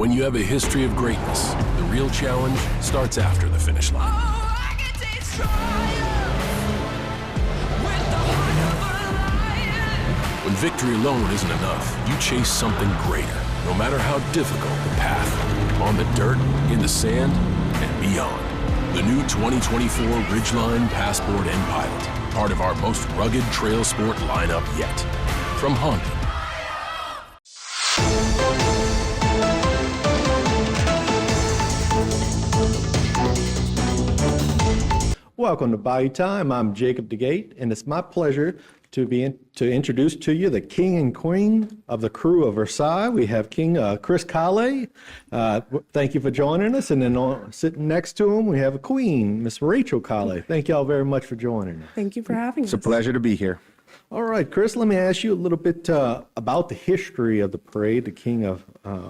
When you have a history of greatness, the real challenge starts after the finish line. I can taste triumph with the heart of a lion. When victory alone isn't enough, you chase something greater, no matter how difficult the path. On the dirt, in the sand, and beyond. The new 2024 Ridgeline Passport and Pilot, part of our most rugged trail sport lineup yet. From Honda. Welcome to Bayou Time. I'm Jacob DeGate, and it's my pleasure to introduce to you the king and queen of the Krewe of Versailles. We have King Chris Kale. Thank you for joining us. And then sitting next to him, we have a queen, Miss Rachel Kale. Thank you all very much for joining us. Thank you for having us. It's a pleasure to be here. All right, Chris, let me ask you a little bit about the history of the parade, the King of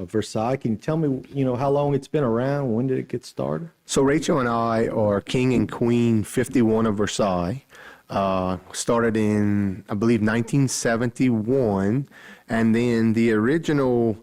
Versailles. Can you tell me, how long it's been around? When did it get started? So Rachel and I are King and Queen 51 of Versailles. Started in, I believe, 1971, and then the original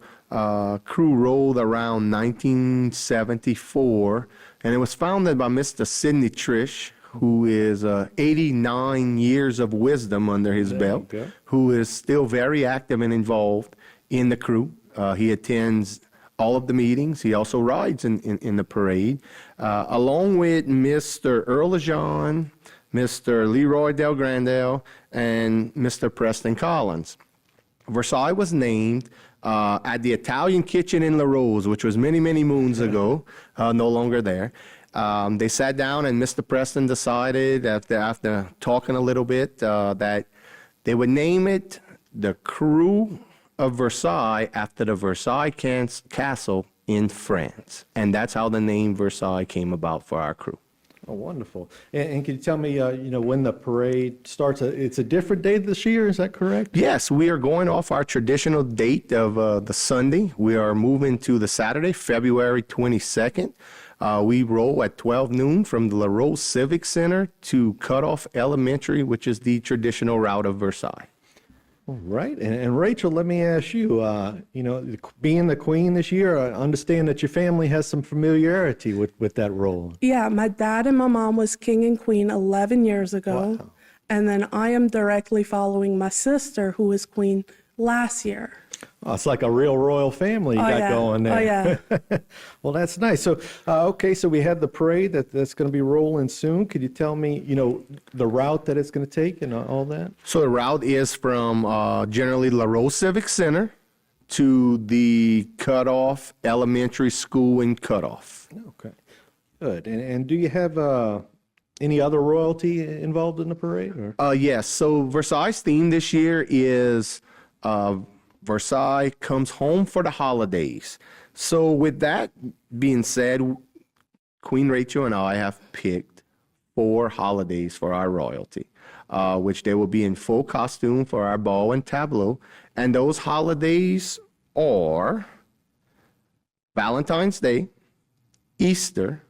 crew rolled around 1974, and it was founded by Mr. Sidney Trish, who is 89 years of wisdom under his belt, who is still very active and involved in the crew. He attends all of the meetings. He also rides in the parade, along with Mr. Earl Lejean, Mr. Leroy Del Grandel, and Mr. Preston Collins. Versailles was named at the Italian Kitchen in La Rose, which was many, many moons ago, no longer there. They sat down, and Mr. Preston decided, after talking a little bit, that they would name it the Krewe of Versailles after the Versailles Castle in France. And that's how the name Versailles came about for our crew. Oh, wonderful. And can you tell me, when the parade starts? It's a different day this year, is that correct? Yes, we are going off our traditional date of the Sunday. We are moving to the Saturday, February 22nd. We roll at 12 noon from the La Rose Civic Center to Cutoff Elementary, which is the traditional route of Versailles. All right. And Rachel, let me ask you, being the queen this year, I understand that your family has some familiarity with that role. Yeah, my dad and my mom was king and queen 11 years ago. Wow. And then I am directly following my sister, who was queen last year. Oh, it's like a real royal family you got going there. Oh, yeah. Well, that's nice. So, so we had the parade that's going to be rolling soon. Could you tell me, the route that it's going to take and all that? So the route is from generally La Rose Civic Center to the Cutoff Elementary School in Cutoff. Okay, good. And do you have any other royalty involved in the parade? Or? Yes. So Versailles' theme this year is Versailles comes home for the holidays. So with that being said, Queen Rachel and I have picked 4 holidays for our royalty, which they will be in full costume for our ball and tableau. And those holidays are Valentine's Day, Easter,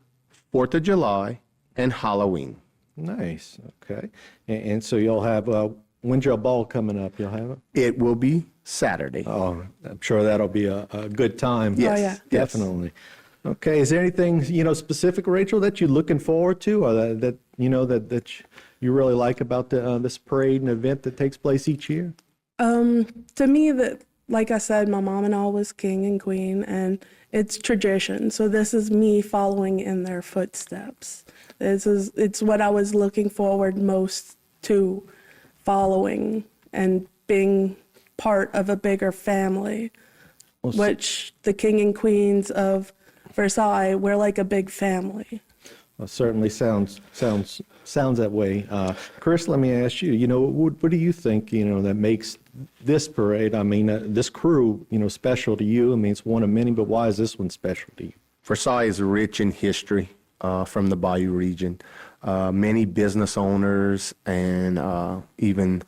4th of July, and Halloween. Nice. Okay. And so you'll have, when's your ball coming up? You'll have it? It will be Saturday. Oh, I'm sure that'll be a good time. Yes. Oh, yeah. Definitely. Okay. Is there anything, specific, Rachel, that you're looking forward to, or that you really like about this parade and event that takes place each year? To me, like I said, my mom and I was king and queen, and it's tradition. So this is me following in their footsteps. It's what I was looking forward most to, following and being part of a bigger family, which the king and queens of Versailles, we're like a big family. Well, certainly sounds that way. Chris, let me ask you, what do you think, that makes this parade, this crew, special to you? I mean, it's one of many, but why is this one special to you? Versailles is rich in history from the Bayou region. Many business owners and even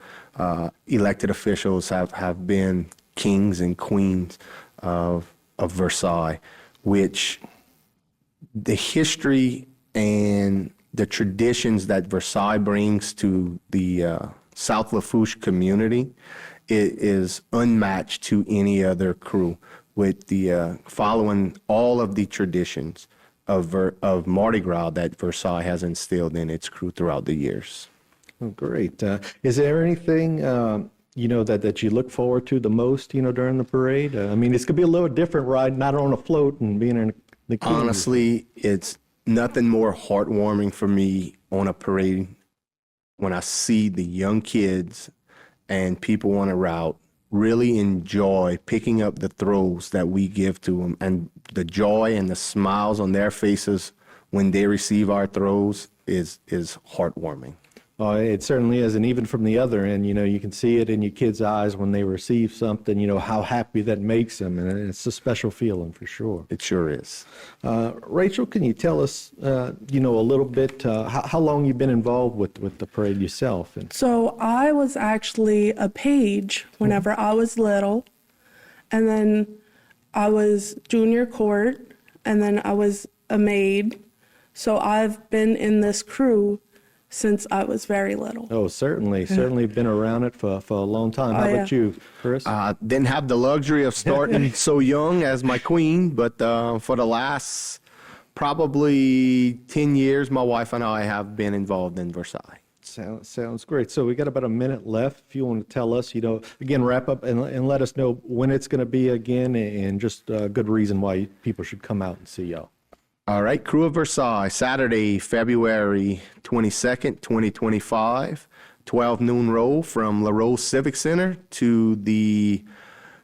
elected officials have been kings and queens of Versailles, which the history and the traditions that Versailles brings to the South Lafourche community is unmatched to any other crew. with the following all of the traditions of Mardi Gras that Versailles has instilled in its crew throughout the years. Oh, great. Is there anything, that you look forward to the most, during the parade? I mean, it's going to be a little different riding not on a float and being in the queue. Honestly, it's nothing more heartwarming for me on a parade when I see the young kids and people on a route really enjoy picking up the throws that we give to them, and the joy and the smiles on their faces when they receive our throws is heartwarming. Oh, it certainly is, and even from the other end, you can see it in your kids' eyes when they receive something, how happy that makes them, and it's a special feeling for sure. It sure is. Rachel, can you tell us, a little bit, how long you've been involved with the parade yourself? So I was actually a page whenever I was little, and then I was junior court, and then I was a maid. So I've been in this crew since I was very little. Oh, certainly been around it for a long time. How about you, Chris? Didn't have the luxury of starting so young as my queen, but for the last probably 10 years, my wife and I have been involved in Versailles. Sounds great. So we got about a minute left. If you want to tell us, again, wrap up and let us know when it's going to be again, and just a good reason why people should come out and see y'all. All right, Krewe of Versailles, Saturday, February 22nd, 2025, 12 noon roll from La Rose Civic Center to the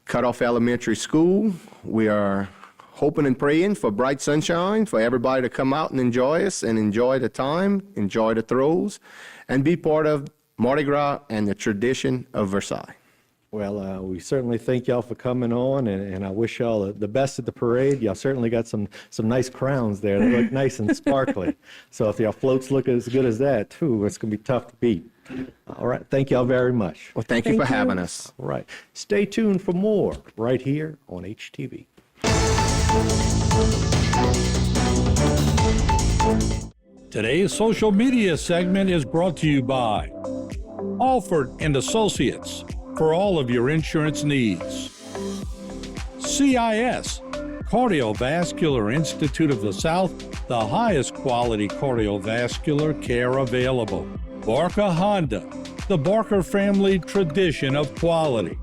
Cutoff Elementary School. We are hoping and praying for bright sunshine, for everybody to come out and enjoy us and enjoy the time, enjoy the throws, and be part of Mardi Gras and the tradition of Versailles. Well, we certainly thank y'all for coming on, and I wish y'all the best at the parade. Y'all certainly got some nice crowns there. They look nice and sparkly. So if y'all floats look as good as that, too, it's going to be tough to beat. All right. Thank y'all very much. Well, thank you for having us. All right. Stay tuned for more right here on HTV. Today's social media segment is brought to you by Alford and Associates for all of your insurance needs. CIS, Cardiovascular Institute of the South, the highest quality cardiovascular care available. Barker Honda, the Barker family tradition of quality.